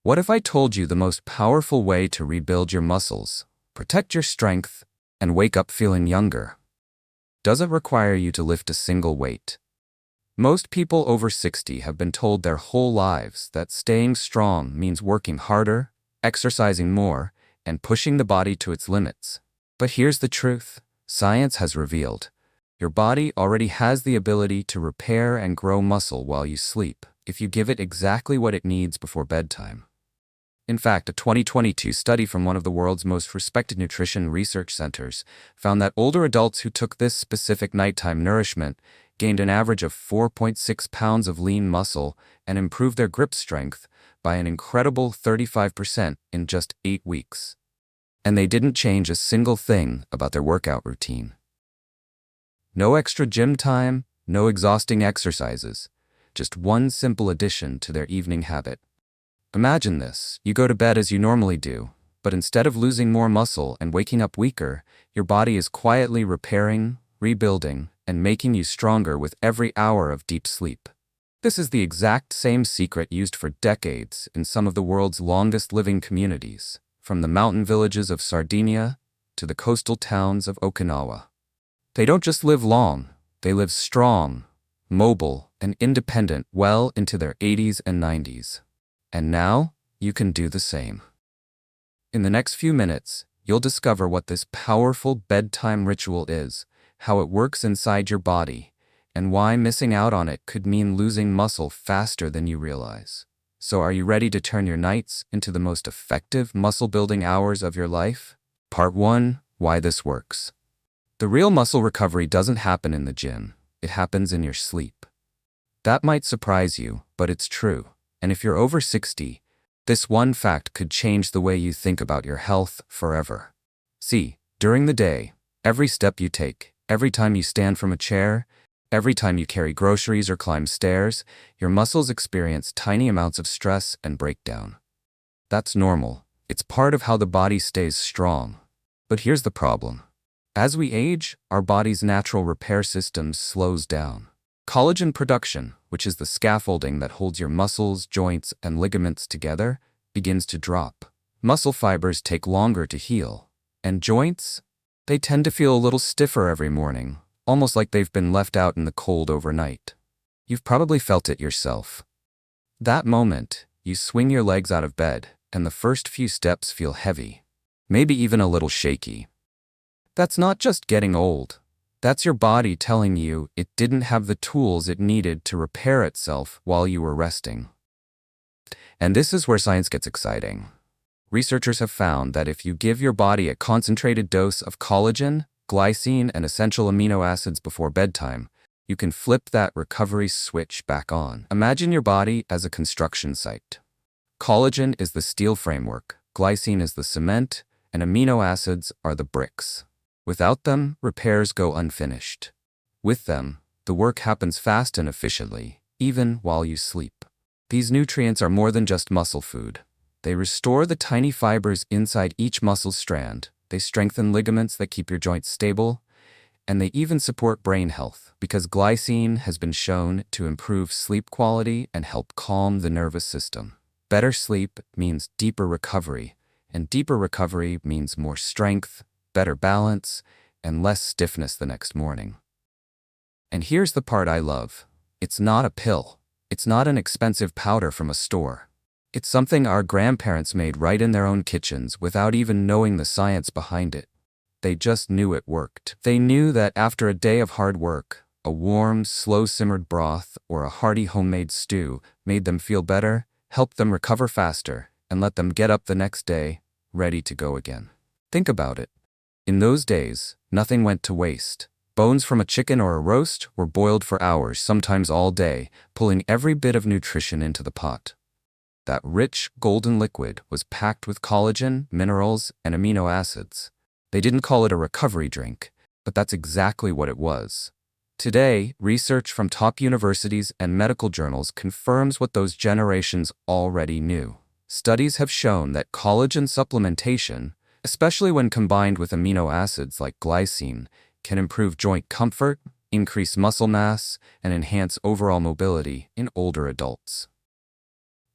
What if I told you the most powerful way to rebuild your muscles, protect your strength, and wake up feeling younger doesn't require you to lift a single weight? Most people over 60 have been told their whole lives that staying strong means working harder, exercising more, and pushing the body to its limits. But here's the truth. Science has revealed your body already has the ability to repair and grow muscle while you sleep, if you give it exactly what it needs before bedtime. In fact, a 2022 study from one of the world's most respected nutrition research centers found that older adults who took this specific nighttime nourishment gained an average of 4.6 pounds of lean muscle and improved their grip strength by an incredible 35% in just 8 weeks. And they didn't change a single thing about their workout routine. No extra gym time, no exhausting exercises, just one simple addition to their evening habit. Imagine this: you go to bed as you normally do, but instead of losing more muscle and waking up weaker, your body is quietly repairing, rebuilding, and making you stronger with every hour of deep sleep. This is the exact same secret used for decades in some of the world's longest living communities, from the mountain villages of Sardinia to the coastal towns of Okinawa. They don't just live long, they live strong, mobile, and independent well into their 80s and 90s. And now, you can do the same. In the next few minutes, you'll discover what this powerful bedtime ritual is, how it works inside your body, and why missing out on it could mean losing muscle faster than you realize. So are you ready to turn your nights into the most effective muscle-building hours of your life? Part 1. Why this works. The real muscle recovery doesn't happen in the gym. It happens in your sleep. That might surprise you, but it's true. And if you're over 60, this one fact could change the way you think about your health forever. See, during the day, every step you take, every time you stand from a chair, every time you carry groceries or climb stairs, your muscles experience tiny amounts of stress and breakdown. That's normal. It's part of how the body stays strong. But here's the problem. As we age, our body's natural repair system slows down. Collagen production, which is the scaffolding that holds your muscles, joints, and ligaments together, begins to drop. Muscle fibers take longer to heal. And joints? They tend to feel a little stiffer every morning, almost like they've been left out in the cold overnight. You've probably felt it yourself. That moment, you swing your legs out of bed, and the first few steps feel heavy, maybe even a little shaky. That's not just getting old. That's your body telling you it didn't have the tools it needed to repair itself while you were resting. And this is where science gets exciting. Researchers have found that if you give your body a concentrated dose of collagen, glycine, and essential amino acids before bedtime, you can flip that recovery switch back on. Imagine your body as a construction site. Collagen is the steel framework, glycine is the cement, and amino acids are the bricks. Without them, repairs go unfinished. With them, the work happens fast and efficiently, even while you sleep. These nutrients are more than just muscle food. They restore the tiny fibers inside each muscle strand, they strengthen ligaments that keep your joints stable, and they even support brain health, because glycine has been shown to improve sleep quality and help calm the nervous system. Better sleep means deeper recovery, and deeper recovery means more strength, better balance, and less stiffness the next morning. And here's the part I love. It's not a pill. It's not an expensive powder from a store. It's something our grandparents made right in their own kitchens without even knowing the science behind it. They just knew it worked. They knew that after a day of hard work, a warm, slow-simmered broth or a hearty homemade stew made them feel better, helped them recover faster, and let them get up the next day, ready to go again. Think about it. In those days, nothing went to waste. Bones from a chicken or a roast were boiled for hours, sometimes all day, pulling every bit of nutrition into the pot. That rich, golden liquid was packed with collagen, minerals, and amino acids. They didn't call it a recovery drink, but that's exactly what it was. Today, research from top universities and medical journals confirms what those generations already knew. Studies have shown that collagen supplementation, especially when combined with amino acids like glycine, can improve joint comfort, increase muscle mass, and enhance overall mobility in older adults.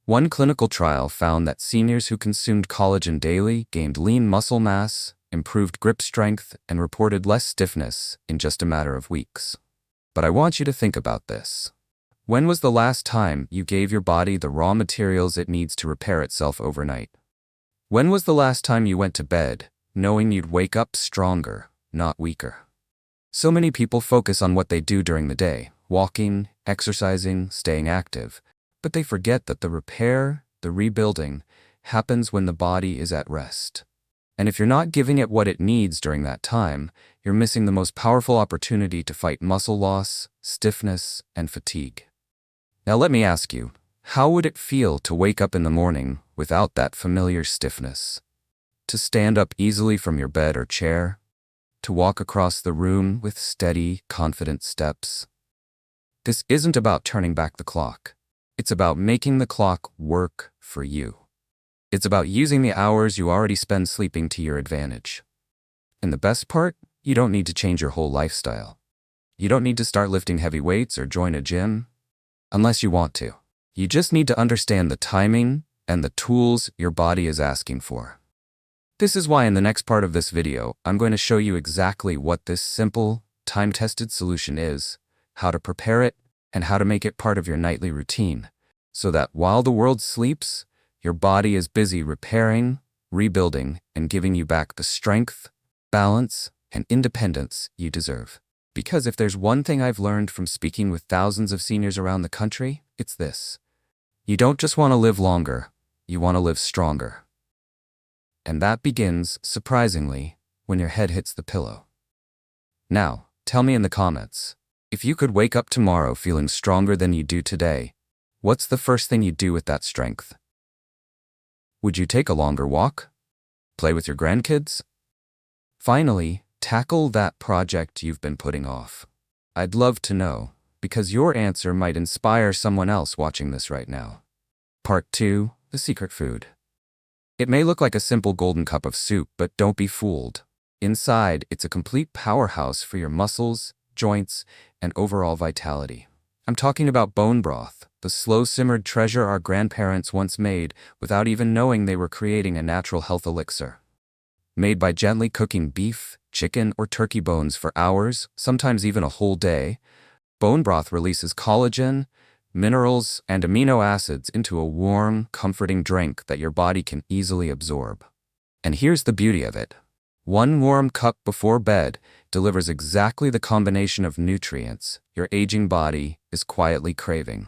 One clinical trial found that seniors who consumed collagen daily gained lean muscle mass, improved grip strength, and reported less stiffness in just a matter of weeks. But I want you to think about this. When was the last time you gave your body the raw materials it needs to repair itself overnight? When was the last time you went to bed knowing you'd wake up stronger, not weaker? So many people focus on what they do during the day, walking, exercising, staying active, but they forget that the repair, the rebuilding, happens when the body is at rest. And if you're not giving it what it needs during that time, you're missing the most powerful opportunity to fight muscle loss, stiffness, and fatigue. Now let me ask you, how would it feel to wake up in the morning without that familiar stiffness? To stand up easily from your bed or chair? To walk across the room with steady, confident steps? This isn't about turning back the clock. It's about making the clock work for you. It's about using the hours you already spend sleeping to your advantage. And the best part, you don't need to change your whole lifestyle. You don't need to start lifting heavy weights or join a gym, unless you want to. You just need to understand the timing and the tools your body is asking for. This is why in the next part of this video, I'm going to show you exactly what this simple, time-tested solution is, how to prepare it, and how to make it part of your nightly routine, so that while the world sleeps, your body is busy repairing, rebuilding, and giving you back the strength, balance, and independence you deserve. Because if there's one thing I've learned from speaking with thousands of seniors around the country, it's this. You don't just want to live longer, you want to live stronger. And that begins, surprisingly, when your head hits the pillow. Now, tell me in the comments, if you could wake up tomorrow feeling stronger than you do today, what's the first thing you'd do with that strength? Would you take a longer walk? Play with your grandkids? Finally, tackle that project you've been putting off. I'd love to know, because your answer might inspire someone else watching this right now. Part 2, the secret food. It may look like a simple golden cup of soup, but don't be fooled. Inside, it's a complete powerhouse for your muscles, joints, and overall vitality. I'm talking about bone broth, the slow-simmered treasure our grandparents once made without even knowing they were creating a natural health elixir. Made by gently cooking beef, chicken, or turkey bones for hours, sometimes even a whole day, bone broth releases collagen, minerals, and amino acids into a warm, comforting drink that your body can easily absorb. And here's the beauty of it. One warm cup before bed delivers exactly the combination of nutrients your aging body is quietly craving.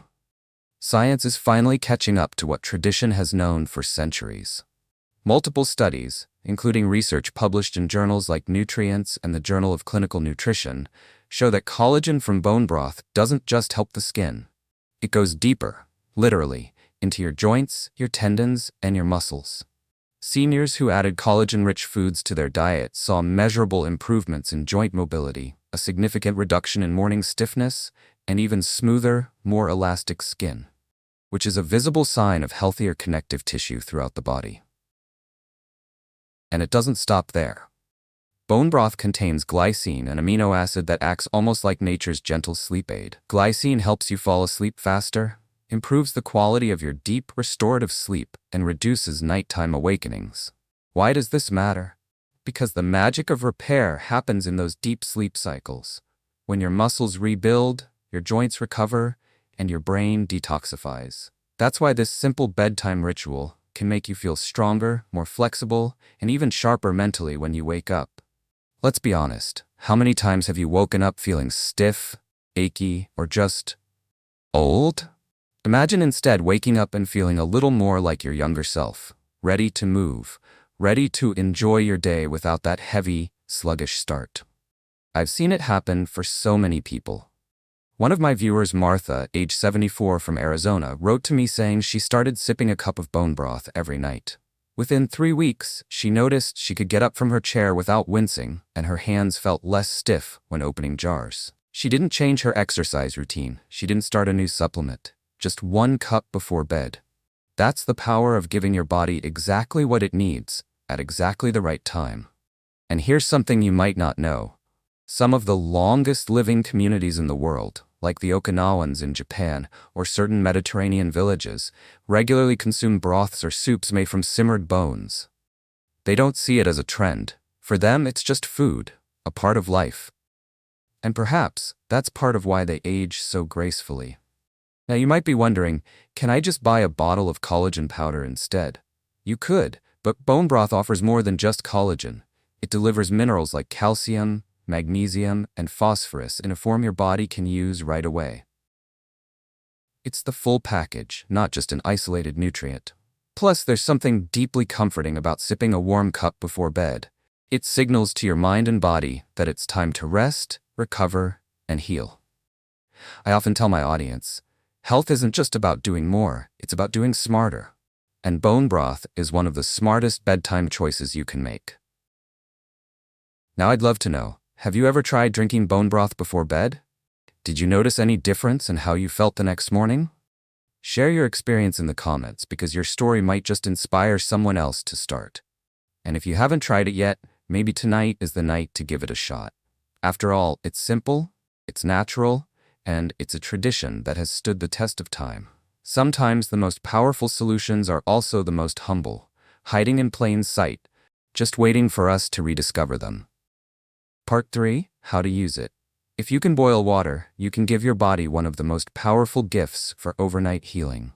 Science is finally catching up to what tradition has known for centuries. Multiple studies, including research published in journals like Nutrients and the Journal of Clinical Nutrition, show that collagen from bone broth doesn't just help the skin. It goes deeper, literally, into your joints, your tendons, and your muscles. Seniors who added collagen-rich foods to their diet saw measurable improvements in joint mobility, a significant reduction in morning stiffness, and even smoother, more elastic skin, which is a visible sign of healthier connective tissue throughout the body. And it doesn't stop there. Bone broth contains glycine, an amino acid that acts almost like nature's gentle sleep aid. Glycine helps you fall asleep faster, improves the quality of your deep, restorative sleep, and reduces nighttime awakenings. Why does this matter? Because the magic of repair happens in those deep sleep cycles, when your muscles rebuild, your joints recover, and your brain detoxifies. That's why this simple bedtime ritual can make you feel stronger, more flexible, and even sharper mentally when you wake up. Let's be honest, how many times have you woken up feeling stiff, achy, or just old? Imagine instead waking up and feeling a little more like your younger self, ready to move, ready to enjoy your day without that heavy, sluggish start. I've seen it happen for so many people. One of my viewers, Martha, age 74 from Arizona, wrote to me saying she started sipping a cup of bone broth every night. Within 3 weeks, she noticed she could get up from her chair without wincing, and her hands felt less stiff when opening jars. She didn't change her exercise routine. She didn't start a new supplement. Just 1 cup before bed. That's the power of giving your body exactly what it needs, at exactly the right time. And here's something you might not know. Some of the longest living communities in the world, like the Okinawans in Japan or certain Mediterranean villages, regularly consume broths or soups made from simmered bones. They don't see it as a trend. For them, it's just food, a part of life. And perhaps that's part of why they age so gracefully. Now you might be wondering, can I just buy a bottle of collagen powder instead? You could, but bone broth offers more than just collagen. It delivers minerals like calcium, magnesium, and phosphorus in a form your body can use right away. It's the full package, not just an isolated nutrient. Plus, there's something deeply comforting about sipping a warm cup before bed. It signals to your mind and body that it's time to rest, recover, and heal. I often tell my audience, health isn't just about doing more, it's about doing smarter. And bone broth is one of the smartest bedtime choices you can make. Now I'd love to know, have you ever tried drinking bone broth before bed? Did you notice any difference in how you felt the next morning? Share your experience in the comments because your story might just inspire someone else to start. And if you haven't tried it yet, maybe tonight is the night to give it a shot. After all, it's simple, it's natural, and it's a tradition that has stood the test of time. Sometimes the most powerful solutions are also the most humble, hiding in plain sight, just waiting for us to rediscover them. Part 3. How to use it. If you can boil water, you can give your body one of the most powerful gifts for overnight healing.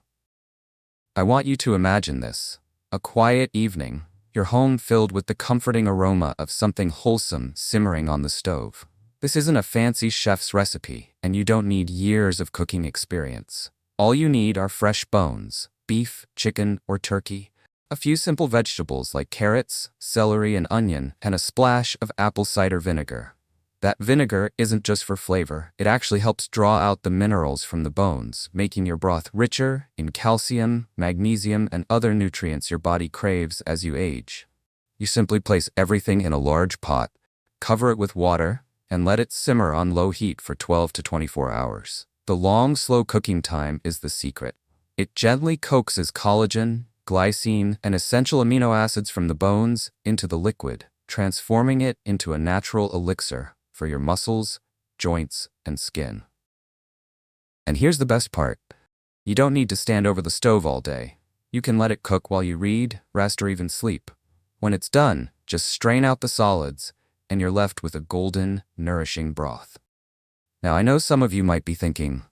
I want you to imagine this. A quiet evening, your home filled with the comforting aroma of something wholesome simmering on the stove. This isn't a fancy chef's recipe, and you don't need years of cooking experience. All you need are fresh bones, beef, chicken, or turkey, a few simple vegetables like carrots, celery, and onion, and a splash of apple cider vinegar. That vinegar isn't just for flavor, it actually helps draw out the minerals from the bones, making your broth richer in calcium, magnesium, and other nutrients your body craves as you age. You simply place everything in a large pot, cover it with water, and let it simmer on low heat for 12 to 24 hours. The long, slow cooking time is the secret. It gently coaxes collagen, glycine, and essential amino acids from the bones into the liquid, transforming it into a natural elixir for your muscles, joints, and skin. And here's the best part. You don't need to stand over the stove all day. You can let it cook while you read, rest, or even sleep. When it's done, just strain out the solids, and you're left with a golden, nourishing broth. Now I know some of you might be thinking,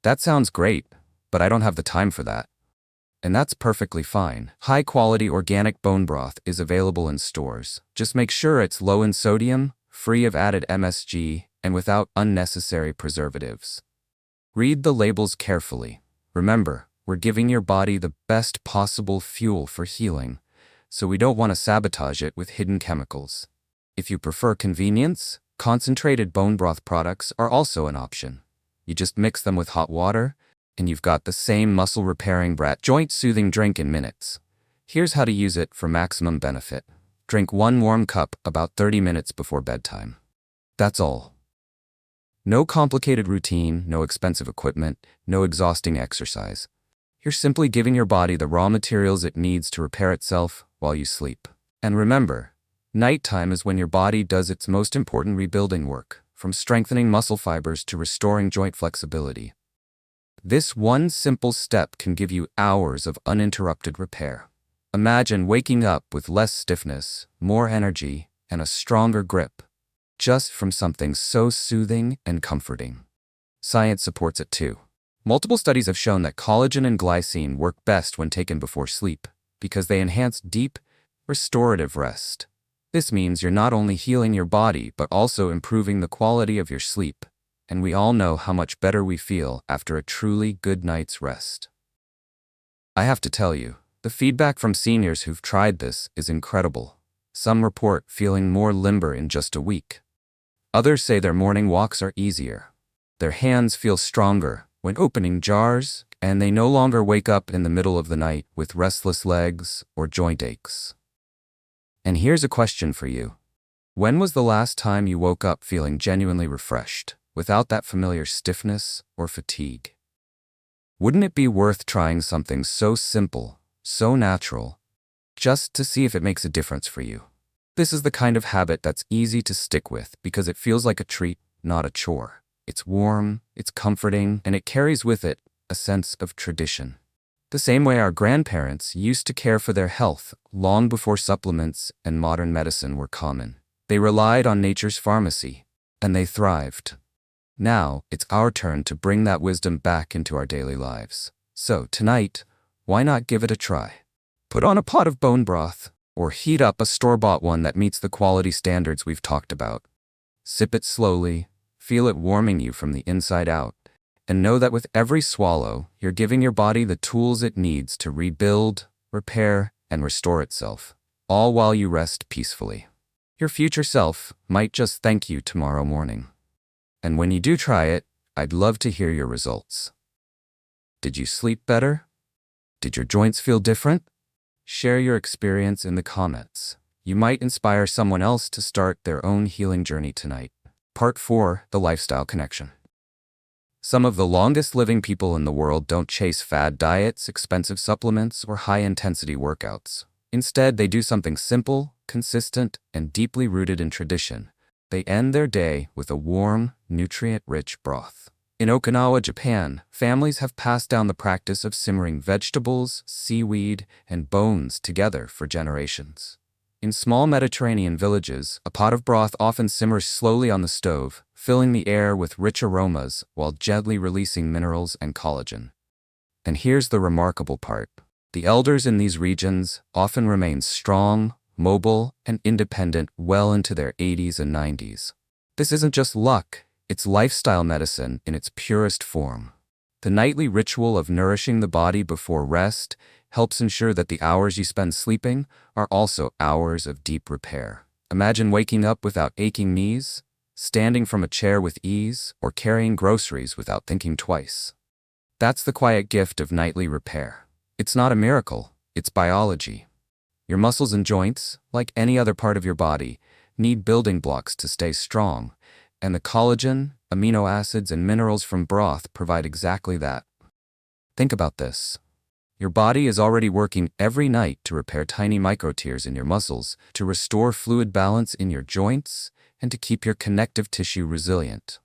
that sounds great, but I don't have the time for that. And that's perfectly fine. High-quality organic bone broth is available in stores. Just make sure it's low in sodium, free of added MSG, and without unnecessary preservatives. Read the labels carefully. Remember, we're giving your body the best possible fuel for healing, so we don't want to sabotage it with hidden chemicals. If you prefer convenience, concentrated bone broth products are also an option. You just mix them with hot water, and you've got the same muscle-repairing, joint-soothing drink in minutes. Here's how to use it for maximum benefit. Drink 1 warm cup about 30 minutes before bedtime. That's all. No complicated routine, no expensive equipment, no exhausting exercise. You're simply giving your body the raw materials it needs to repair itself while you sleep. And remember, nighttime is when your body does its most important rebuilding work, from strengthening muscle fibers to restoring joint flexibility. This one simple step can give you hours of uninterrupted repair. Imagine waking up with less stiffness, more energy, and a stronger grip, just from something so soothing and comforting. Science supports it too. Multiple studies have shown that collagen and glycine work best when taken before sleep, because they enhance deep, restorative rest. This means you're not only healing your body but also improving the quality of your sleep, and we all know how much better we feel after a truly good night's rest. I have to tell you, the feedback from seniors who've tried this is incredible. Some report feeling more limber in just a week. Others say their morning walks are easier. Their hands feel stronger when opening jars, and they no longer wake up in the middle of the night with restless legs or joint aches. And here's a question for you. When was the last time you woke up feeling genuinely refreshed, without that familiar stiffness or fatigue? Wouldn't it be worth trying something so simple, so natural, just to see if it makes a difference for you? This is the kind of habit that's easy to stick with because it feels like a treat, not a chore. It's warm, it's comforting, and it carries with it a sense of tradition. The same way our grandparents used to care for their health long before supplements and modern medicine were common. They relied on nature's pharmacy, and they thrived. Now, it's our turn to bring that wisdom back into our daily lives. So, tonight, why not give it a try? Put on a pot of bone broth, or heat up a store-bought one that meets the quality standards we've talked about. Sip it slowly, feel it warming you from the inside out, and know that with every swallow, you're giving your body the tools it needs to rebuild, repair, and restore itself, all while you rest peacefully. Your future self might just thank you tomorrow morning. And when you do try it, I'd love to hear your results. Did you sleep better? Did your joints feel different? Share your experience in the comments. You might inspire someone else to start their own healing journey tonight. Part 4, The Lifestyle Connection. Some of the longest living people in the world don't chase fad diets, expensive supplements, or high-intensity workouts. Instead, they do something simple, consistent, and deeply rooted in tradition. They end their day with a warm, nutrient-rich broth. In Okinawa, Japan, families have passed down the practice of simmering vegetables, seaweed, and bones together for generations. In small Mediterranean villages, a pot of broth often simmers slowly on the stove, filling the air with rich aromas while gently releasing minerals and collagen. And here's the remarkable part. The elders in these regions often remain strong, mobile, and independent well into their 80s and 90s. This isn't just luck, it's lifestyle medicine in its purest form. The nightly ritual of nourishing the body before rest helps ensure that the hours you spend sleeping are also hours of deep repair. Imagine waking up without aching knees, standing from a chair with ease, or carrying groceries without thinking twice. That's the quiet gift of nightly repair. It's not a miracle, it's biology. Your muscles and joints, like any other part of your body, need building blocks to stay strong, and the collagen, amino acids, and minerals from broth provide exactly that. Think about this. Your body is already working every night to repair tiny microtears in your muscles, to restore fluid balance in your joints, and to keep your connective tissue resilient.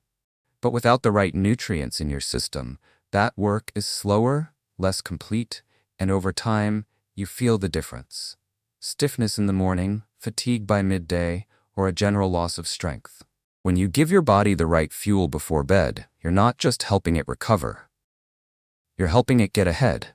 But without the right nutrients in your system, that work is slower, less complete, and over time, you feel the difference. Stiffness in the morning, fatigue by midday, or a general loss of strength. When you give your body the right fuel before bed, you're not just helping it recover. You're helping it get ahead.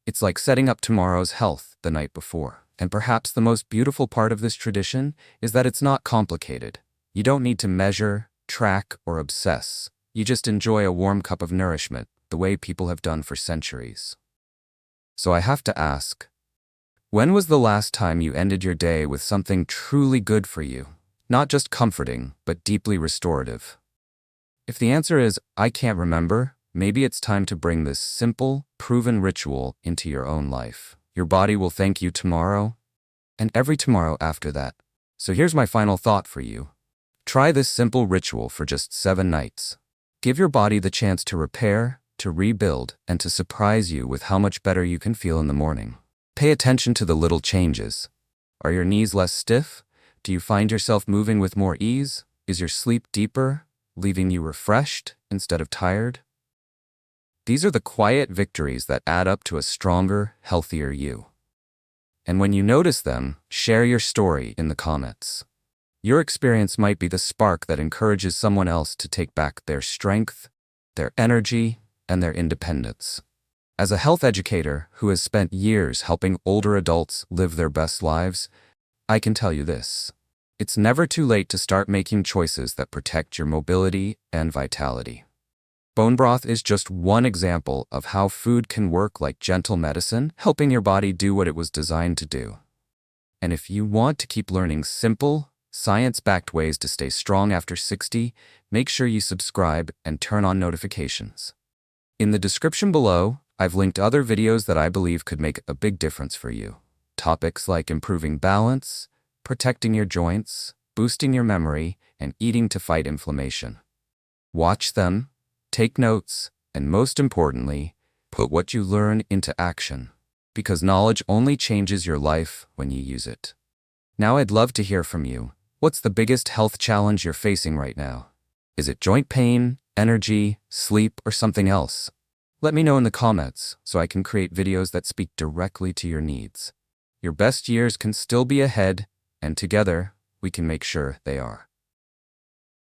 It's like setting up tomorrow's health the night before. And perhaps the most beautiful part of this tradition is that it's not complicated. You don't need to measure, track, or obsess. You just enjoy a warm cup of nourishment, the way people have done for centuries. So I have to ask, when was the last time you ended your day with something truly good for you? Not just comforting, but deeply restorative. If the answer is, I can't remember, maybe it's time to bring this simple, proven ritual into your own life. Your body will thank you tomorrow, and every tomorrow after that. So here's my final thought for you. Try this simple ritual for just 7 nights. Give your body the chance to repair, to rebuild, and to surprise you with how much better you can feel in the morning. Pay attention to the little changes. Are your knees less stiff? Do you find yourself moving with more ease? Is your sleep deeper, leaving you refreshed instead of tired? These are the quiet victories that add up to a stronger, healthier you. And when you notice them, share your story in the comments. Your experience might be the spark that encourages someone else to take back their strength, their energy, and their independence. As a health educator who has spent years helping older adults live their best lives, I can tell you this. It's never too late to start making choices that protect your mobility and vitality. Bone broth is just one example of how food can work like gentle medicine, helping your body do what it was designed to do. And if you want to keep learning simple, science-backed ways to stay strong after 60, make sure you subscribe and turn on notifications. In the description below, I've linked other videos that I believe could make a big difference for you. Topics like improving balance, protecting your joints, boosting your memory, and eating to fight inflammation. Watch them, take notes, and most importantly, put what you learn into action. Because knowledge only changes your life when you use it. Now I'd love to hear from you. What's the biggest health challenge you're facing right now? Is it joint pain, energy, sleep, or something else? Let me know in the comments so I can create videos that speak directly to your needs. Your best years can still be ahead, and together, we can make sure they are.